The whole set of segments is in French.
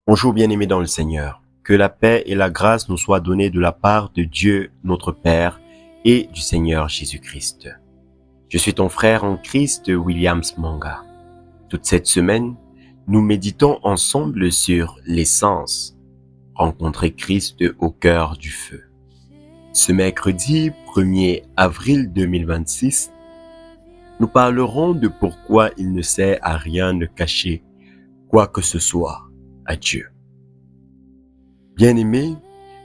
Bonjour bien-aimés dans le Seigneur. Que la paix et la grâce nous soient données de la part de Dieu notre Père et du Seigneur Jésus-Christ. Je suis ton frère en Christ, Williams Manga. Toute cette semaine, nous méditons ensemble sur l'essence, rencontrer Christ au cœur du feu. Ce mercredi 1er avril 2026, nous parlerons de pourquoi il ne sert à rien de cacher quoi que ce soit à Dieu. Bien-aimé,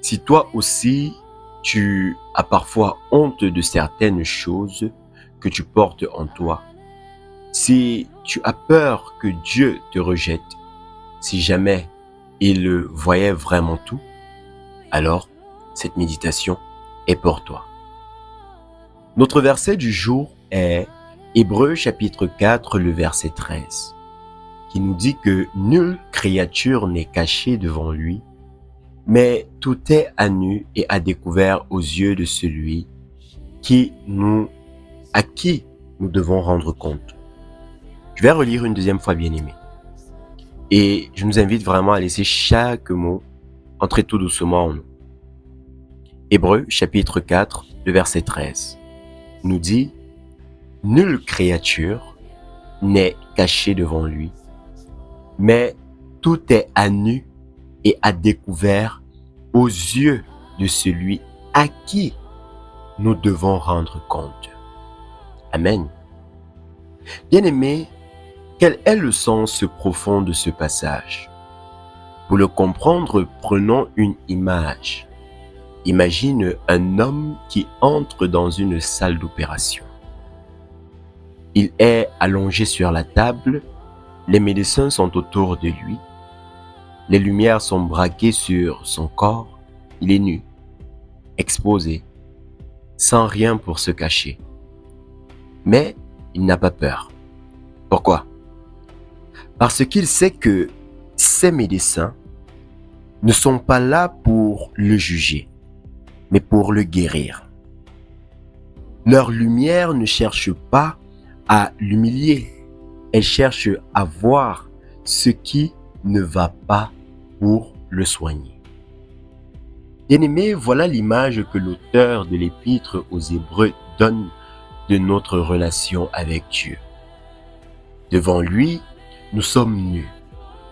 si toi aussi tu as parfois honte de certaines choses que tu portes en toi, si tu as peur que Dieu te rejette, si jamais il voyait vraiment tout, alors cette méditation est pour toi. Notre verset du jour est Hébreux chapitre 4, le verset 13, qui nous dit que nulle créature n'est cachée devant lui, mais tout est à nu et à découvert aux yeux de celui à qui nous devons rendre compte. Je vais relire une deuxième fois, bien-aimé. Et je nous invite vraiment à laisser chaque mot entrer tout doucement en nous. Hébreux chapitre 4, le verset 13, nous dit « Nulle créature n'est cachée devant lui, mais tout est à nu et à découvert aux yeux de celui à qui nous devons rendre compte. » Amen. Bien-aimés, quel est le sens profond de ce passage? Pour le comprendre, prenons une image. Imagine un homme qui entre dans une salle d'opération. Il est allongé sur la table, les médecins sont autour de lui, les lumières sont braquées sur son corps, il est nu, exposé, sans rien pour se cacher. Mais il n'a pas peur. Pourquoi? Parce qu'il sait que ces médecins ne sont pas là pour le juger, mais pour le guérir. Leur lumière ne cherche pas à l'humilier, elle cherche à voir ce qui ne va pas pour le soigner. Bien-aimés, voilà l'image que l'auteur de l'épître aux Hébreux donne de notre relation avec Dieu. Devant lui, nous sommes nus.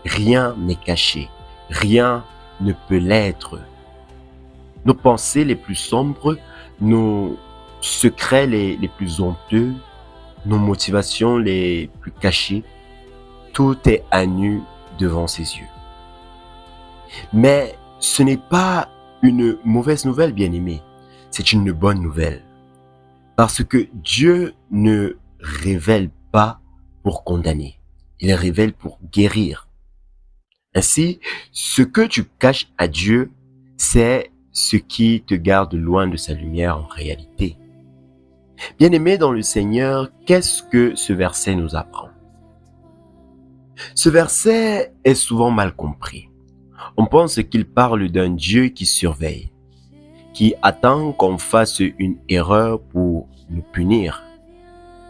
Rien n'est caché. Rien ne peut l'être. Nos pensées les plus sombres, nos secrets les plus honteux, nos motivations les plus cachées, tout est à nu devant ses yeux. Mais ce n'est pas une mauvaise nouvelle, bien-aimé. C'est une bonne nouvelle. Parce que Dieu ne révèle pas pour condamner. Il révèle pour guérir. Ainsi, ce que tu caches à Dieu, c'est ce qui te garde loin de sa lumière en réalité. Bien-aimé dans le Seigneur, qu'est-ce que ce verset nous apprend? Ce verset est souvent mal compris. On pense qu'il parle d'un Dieu qui surveille, qui attend qu'on fasse une erreur pour nous punir.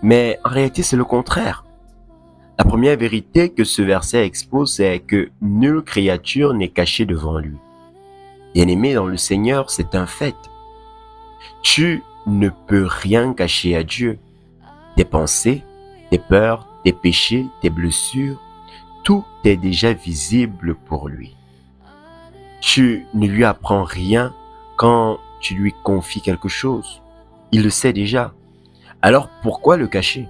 Mais en réalité, c'est le contraire. La première vérité que ce verset expose, c'est que nulle créature n'est cachée devant lui. Bien-aimé dans le Seigneur, c'est un fait. Tu ne peux rien cacher à Dieu. Tes pensées, tes peurs, tes péchés, tes blessures, tout est déjà visible pour lui. Tu ne lui apprends rien quand tu lui confies quelque chose. Il le sait déjà. Alors pourquoi le cacher?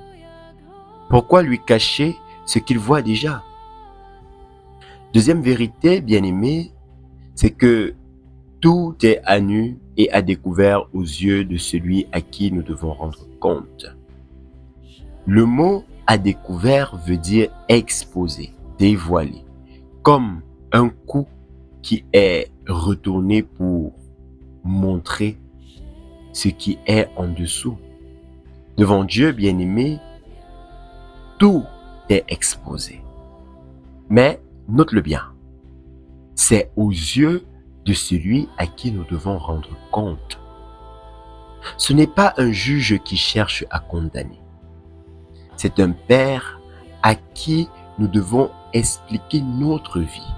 Pourquoi lui cacher ce qu'il voit déjà? Deuxième vérité, bien-aimé, c'est que tout est à nu et à découvert aux yeux de celui à qui nous devons rendre compte. Le mot « à découvert » veut dire exposer, dévoiler, comme un coup qui est retourné pour montrer ce qui est en dessous. Devant Dieu, bien-aimé, tout est exposé. Mais, note-le bien, c'est aux yeux de celui à qui nous devons rendre compte. Ce n'est pas un juge qui cherche à condamner. C'est un Père à qui nous devons expliquer notre vie.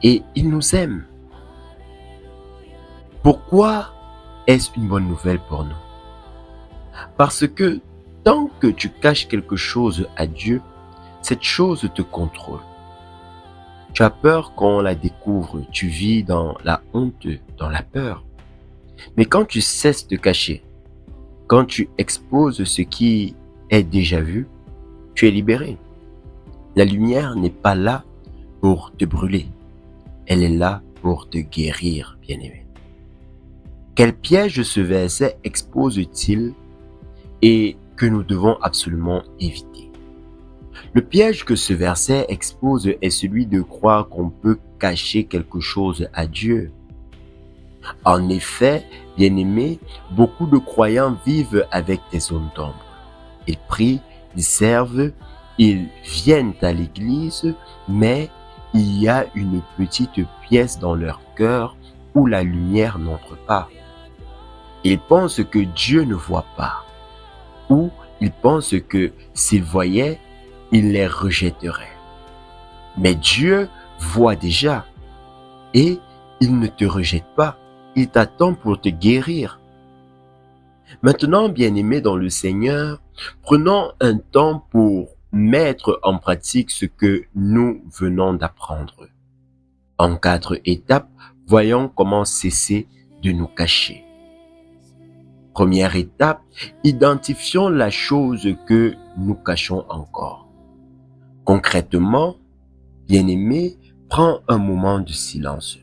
et il nous aime. Pourquoi est-ce une bonne nouvelle pour nous? Parce que tant que tu caches quelque chose à Dieu, cette chose te contrôle. Tu as peur qu'on la découvre, tu vis dans la honte, dans la peur. Mais quand tu cesses de cacher, quand tu exposes ce qui est déjà vu, tu es libéré. La lumière n'est pas là pour te brûler, elle est là pour te guérir, bien-aimé. Quel piège ce verset expose-t-il et que nous devons absolument éviter? Le piège que ce verset expose est celui de croire qu'on peut cacher quelque chose à Dieu. En effet, bien-aimés, beaucoup de croyants vivent avec des zones d'ombre. Ils prient, ils servent, ils viennent à l'église, mais il y a une petite pièce dans leur cœur où la lumière n'entre pas. Ils pensent que Dieu ne voit pas, ou ils pensent que s'il voyait, il les rejetterait. Mais Dieu voit déjà et il ne te rejette pas. Il t'attend pour te guérir. Maintenant, bien-aimés dans le Seigneur, prenons un temps pour mettre en pratique ce que nous venons d'apprendre. En 4 étapes, voyons comment cesser de nous cacher. Première étape, identifions la chose que nous cachons encore. Concrètement, bien-aimé, prends un moment de silence.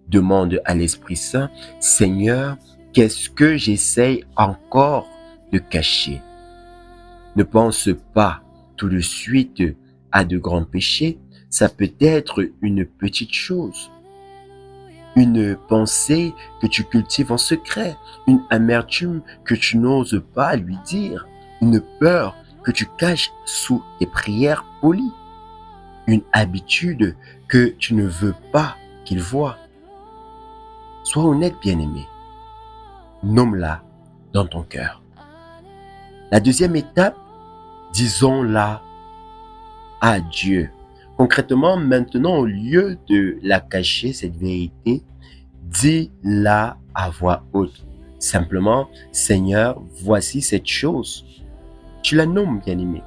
Demande à l'Esprit Saint, Seigneur, qu'est-ce que j'essaye encore de cacher? Ne pense pas tout de suite à de grands péchés, ça peut être une petite chose. Une pensée que tu cultives en secret, une amertume que tu n'oses pas lui dire, une peur que tu caches sous tes prières polies, une habitude que tu ne veux pas qu'il voie. Sois honnête, bien-aimé. Nomme-la dans ton cœur. La deuxième étape, disons-la à Dieu. Concrètement, maintenant, au lieu de la cacher, cette vérité, dis-la à voix haute. Simplement, Seigneur, voici cette chose. Tu la nommes, bien-aimé.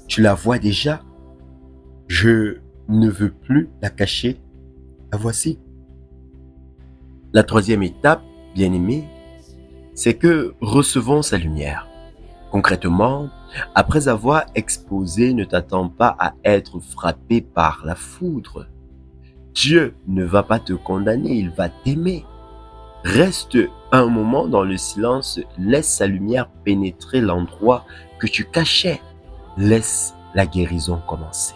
Tu la vois déjà. Je ne veux plus la cacher. La voici. La troisième étape, bien-aimé, c'est que recevons sa lumière. Concrètement, après avoir exposé, ne t'attends pas à être frappé par la foudre. Dieu ne va pas te condamner, il va t'aimer. Reste un moment dans le silence, laisse sa lumière pénétrer l'endroit que tu cachais. Laisse la guérison commencer.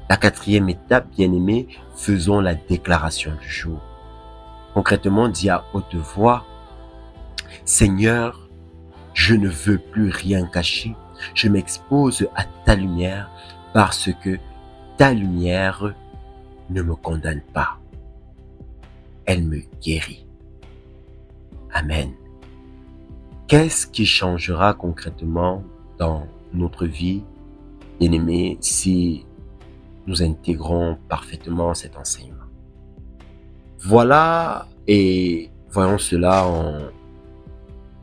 La quatrième étape, bien-aimé, faisons la déclaration du jour. Concrètement, dis à haute voix, Seigneur, je ne veux plus rien cacher. Je m'expose à ta lumière parce que ta lumière ne me condamne pas. Elle me guérit. Amen. Qu'est-ce qui changera concrètement dans notre vie, bien-aimés, si nous intégrons parfaitement cet enseignement? Voilà, et voyons cela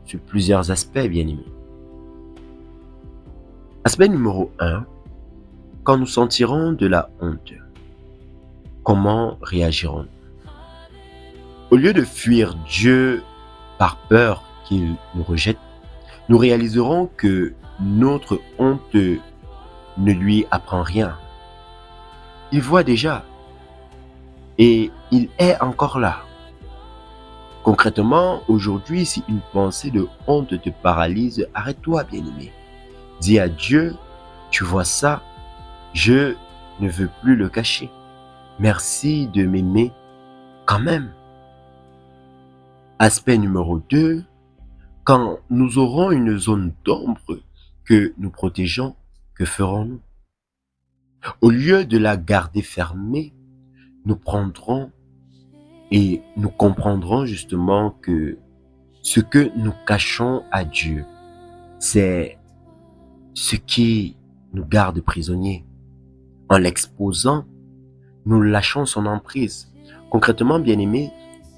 sur plusieurs aspects, bien-aimés. Aspect numéro 1, quand nous sentirons de la honte, comment réagirons-nous? Au lieu de fuir Dieu par peur qu'il nous rejette, nous réaliserons que notre honte ne lui apprend rien. Il voit déjà et il est encore là. Concrètement, aujourd'hui, si une pensée de honte te paralyse, arrête-toi, bien-aimé. Dis à Dieu, tu vois ça, je ne veux plus le cacher. Merci de m'aimer quand même. Aspect numéro 2, quand nous aurons une zone d'ombre que nous protégeons, que ferons-nous? Au lieu de la garder fermée, nous prendrons et nous comprendrons justement que ce que nous cachons à Dieu, c'est ce qui nous garde prisonniers. En l'exposant, nous lâchons son emprise. Concrètement, bien-aimé,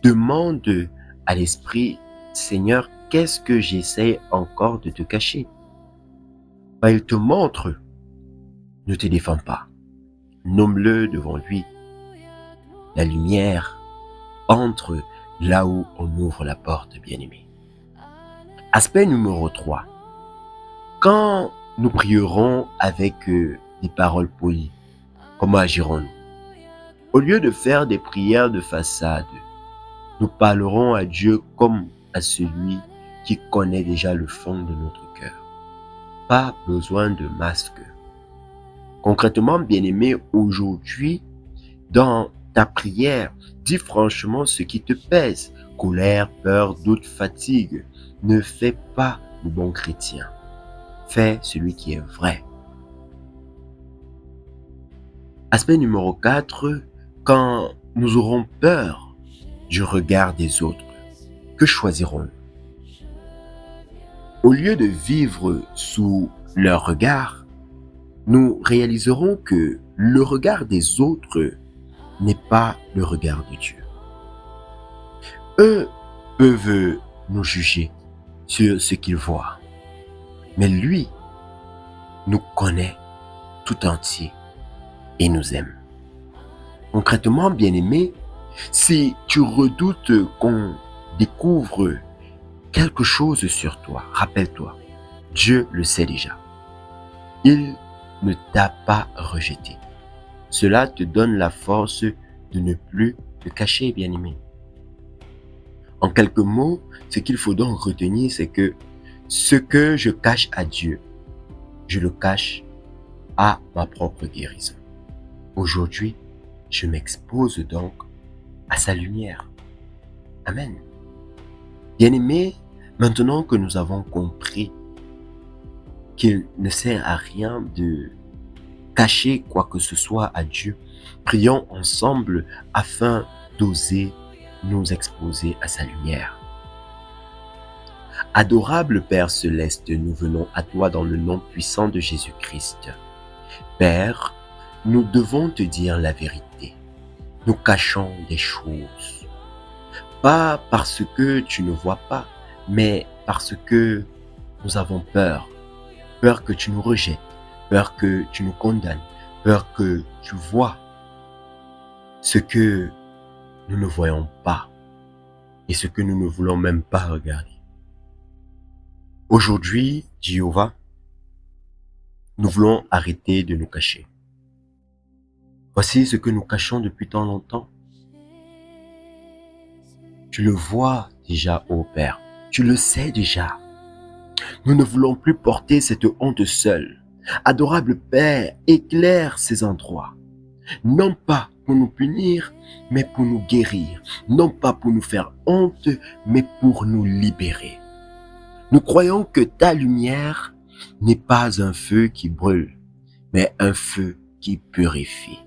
demande à l'Esprit, Seigneur, qu'est-ce que j'essaie encore de te cacher? Il te montre, ne te défends pas. Nomme-le devant lui. La lumière entre là où on ouvre la porte, bien-aimé. Aspect numéro 3. Quand nous prierons avec des paroles polies, comment agirons-nous? Au lieu de faire des prières de façade, nous parlerons à Dieu comme à celui qui connaît déjà le fond de notre cœur. Pas besoin de masque. Concrètement, bien-aimé, aujourd'hui, dans ta prière, dis franchement ce qui te pèse. Colère, peur, doute, fatigue. Ne fais pas le bon chrétien. Fais celui qui est vrai. Aspect numéro 4. Quand nous aurons peur du regard des autres, que choisirons-nous? Au lieu de vivre sous leur regard, nous réaliserons que le regard des autres n'est pas le regard de Dieu. Eux peuvent nous juger sur ce qu'ils voient, mais lui nous connaît tout entier et nous aime. Concrètement, bien-aimé, si tu redoutes qu'on découvre quelque chose sur toi, rappelle-toi, Dieu le sait déjà. Il ne t'a pas rejeté. Cela te donne la force de ne plus te cacher, bien-aimé. En quelques mots, ce qu'il faut donc retenir, c'est que ce que je cache à Dieu, je le cache à ma propre guérison. Aujourd'hui, je m'expose donc à sa lumière. Amen. Bien-aimé, maintenant que nous avons compris qu'il ne sert à rien de cacher quoi que ce soit à Dieu, prions ensemble afin d'oser nous exposer à sa lumière. Adorable Père céleste, nous venons à toi dans le nom puissant de Jésus-Christ. Père, nous devons te dire la vérité. Nous cachons des choses. Pas parce que tu ne vois pas, mais parce que nous avons peur. Peur que tu nous rejettes, peur que tu nous condamnes, peur que tu vois ce que nous ne voyons pas et ce que nous ne voulons même pas regarder. Aujourd'hui, Jéhovah, nous voulons arrêter de nous cacher. Voici ce que nous cachons depuis tant longtemps. Tu le vois déjà, ô Père. Tu le sais déjà. Nous ne voulons plus porter cette honte seule. Adorable Père, éclaire ces endroits. Non pas pour nous punir, mais pour nous guérir. Non pas pour nous faire honte, mais pour nous libérer. Nous croyons que ta lumière n'est pas un feu qui brûle, mais un feu qui purifie.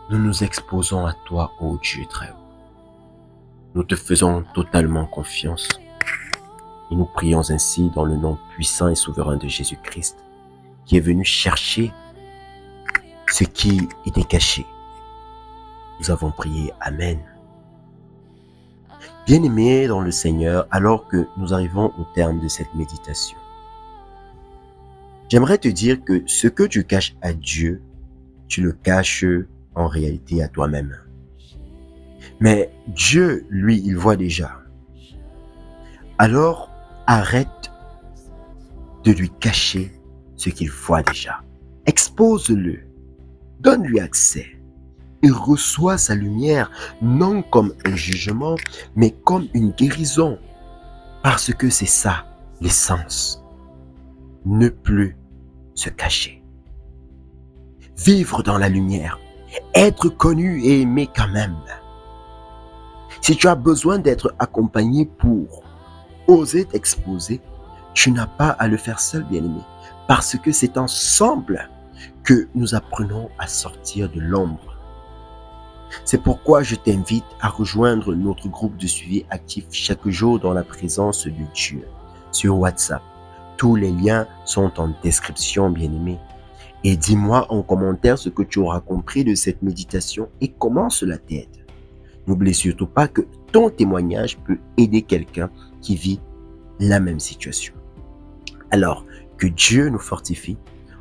Nous nous exposons à toi, ô Dieu très haut. Nous te faisons totalement confiance et nous prions ainsi dans le nom puissant et souverain de Jésus-Christ, qui est venu chercher ce qui était caché. Nous avons prié. Amen. Bien-aimés dans le Seigneur, alors que nous arrivons au terme de cette méditation, j'aimerais te dire que ce que tu caches à Dieu, tu le caches en réalité à toi-même. Mais Dieu, lui, il voit déjà. Alors, arrête de lui cacher ce qu'il voit déjà. Expose-le, donne-lui accès. Et reçoit sa lumière non comme un jugement, mais comme une guérison. Parce que c'est ça, l'essence. Ne plus se cacher. Vivre dans la lumière. Être connu et aimé quand même. Si tu as besoin d'être accompagné pour oser t'exposer, tu n'as pas à le faire seul, bien-aimé. Parce que c'est ensemble que nous apprenons à sortir de l'ombre. C'est pourquoi je t'invite à rejoindre notre groupe de suivi actif chaque jour dans la présence de Dieu sur WhatsApp. Tous les liens sont en description, bien-aimés. Et dis-moi en commentaire ce que tu auras compris de cette méditation et comment cela t'aide. N'oublie surtout pas que ton témoignage peut aider quelqu'un qui vit la même situation. Alors, que Dieu nous fortifie.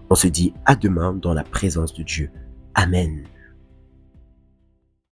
On se dit à demain dans la présence de Dieu. Amen.